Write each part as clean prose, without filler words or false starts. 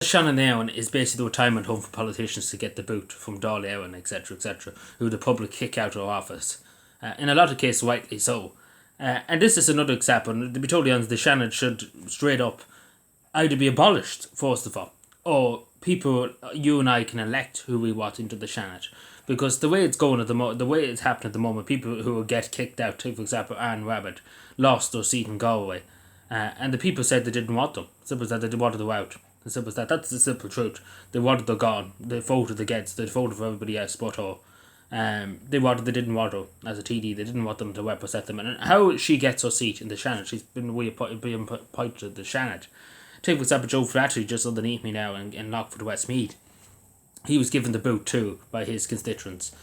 Seanad is basically the retirement home for politicians to get the boot from Dáil Éireann, etc., who the public kick out of office. In a lot of cases, rightly so. And this is another example. And to be totally honest, the seanad should straight up either be abolished, first of all, or people, you and I, can elect who we want into the seanad. Because the way it's going the way it's happening at the moment, people who get kicked out, take for example Anne Rabbit, lost their seat in Galway, and the people said they didn't want them. Simple as that, they wanted them out. As simple as that. That's the simple truth. They wanted them gone. They voted against. They voted for everybody else but her. They didn't want her as a TD. They didn't want them to represent them. And how she gets her seat in the seanad, she's been appointed to the seanad. Take for example Joe Flattery, just underneath me now in Knockford Westmeath. He was given the boot too by his constituents.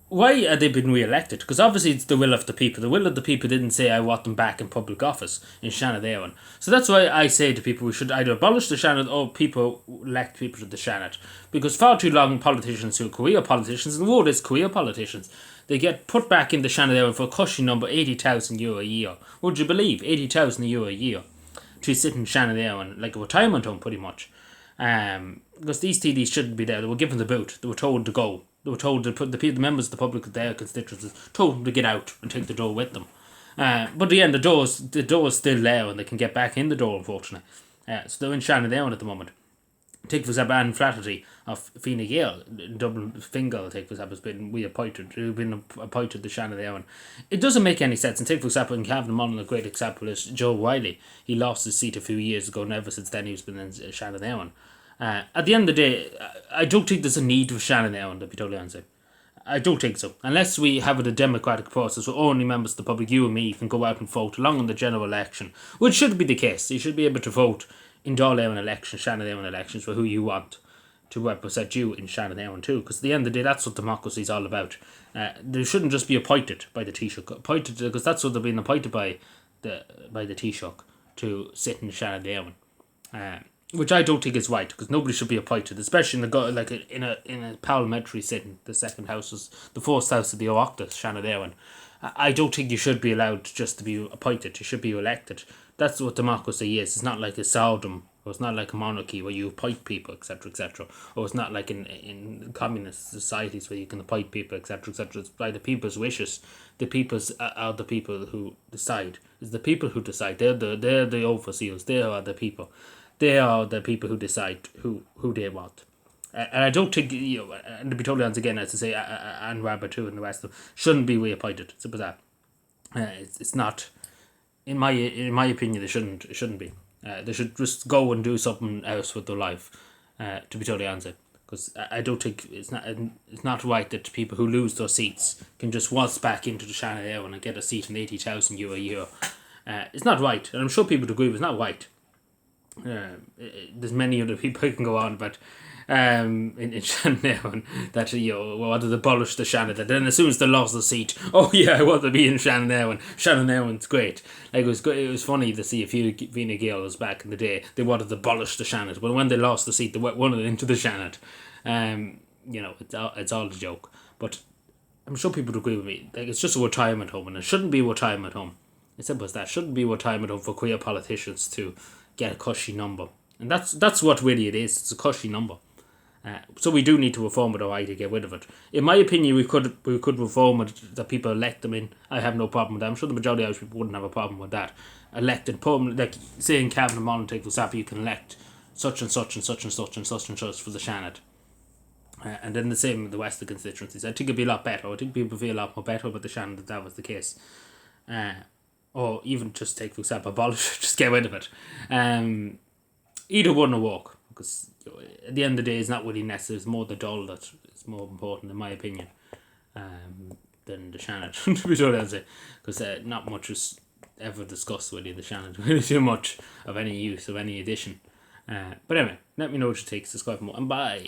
Why are they being re-elected? Because obviously it's the will of the people. The will of the people didn't say I want them back in public office in Seanad Éireann. So that's why I say to people we should either abolish the seanad or people elect people to the seanad. Because far too long politicians who are career politicians, and the word is career politicians, they get put back in the Seanad Éireann for a cushy number, €80,000 a year. Would you believe? €80,000 a year to sit in Seanad Éireann, like a retirement home pretty much. Because these TDs shouldn't be there. They were given the boot. They were told to go. They were told to put the members of the public, their constituencies, told them to get out and take the door with them. But at the end, the door's still there and they can get back in the door, unfortunately. So they're in Seanad Éireann at the moment. Take for example Anne Flaherty of Fine Gael, Dublin Fingal, take for example, has been appointed to the Seanad Éireann. It doesn't make any sense. And take for example in Cavan Monaghan, a great example is Joe Wiley. He lost his seat a few years ago, and ever since then he's been in Seanad Éireann. At the end of the day, I don't think there's a need for Seanad Éireann, to be totally honest. I don't think so. Unless we have a democratic process where only members of the public, you and me, can go out and vote along in the general election, which should be the case. You should be able to vote in Dáil Éireann elections, Seanad Éireann elections, for who you want to represent you in Seanad Éireann too. Because at the end of the day, that's what democracy is all about. They shouldn't just be appointed by the Taoiseach. Appointed because that's what they've been appointed by the Taoiseach to sit in Seanad Éireann. Which I don't think is right, because nobody should be appointed, especially in a parliamentary sitting. The second house is the first house of the Oireachtas, Seanad Éireann. I don't think you should be allowed just to be appointed. You should be elected. That's what democracy is. It's not like a tsardom, or it's not like a monarchy where you appoint people, etc., or it's not like in communist societies where you can appoint people, etc. It's by the people's wishes. The people's are the people who decide. It's the people who decide. They're the overseers. They are the people. They are the people who decide who they want. And I don't think, and to be totally honest again, as I say, Anne Rabbit too and the rest of them shouldn't be reappointed. Simple as that. It's not, in my opinion, it shouldn't be. They should just go and do something else with their life, to be totally honest. Because I don't think it's not right that people who lose their seats can just waltz back into the Seanad Éireann and get a seat in €80,000 a year. It's not right, and I'm sure people would agree, but it's not right. There's many other people who can go on, but in Seanad Éireann that wanted to abolish the seanad. And then as soon as they lost the seat, I want to be in Seanad Éireann. Seanad Éireann's great. Like it was funny to see a few Fine Gaels back in the day. They wanted to abolish the seanad, but when they lost the seat, they won it into the seanad. It's all a joke. But I'm sure people would agree with me. Like, it's just a retirement home, and it shouldn't be a retirement home. It's simple as that. It shouldn't be a retirement home for career politicians to get a cushy number, and that's what really it is. It's a cushy number. So we do need to reform it, or I to get rid of it. In my opinion, we could reform it that people elect them in. I have no problem with that. I'm sure the majority of Irish people wouldn't have a problem with that. Elected, like say in Cavan and Monaghan, take for example, you can elect such and such and such and such and such and such for the seanad. And then the same with the rest of the constituencies. I think it'd be a lot better. I think people feel a lot more better about the seanad if that was the case. Or even just take, for example, abolish it, just get rid of it. Either one will work, because at the end of the day, it's not really necessary. It's more the Dáil that is more important, in my opinion, than the seanad, to be totally honest. Because not much is ever discussed really the seanad. Really too much of any use of any addition. But anyway, let me know what you take. Subscribe for more, and bye.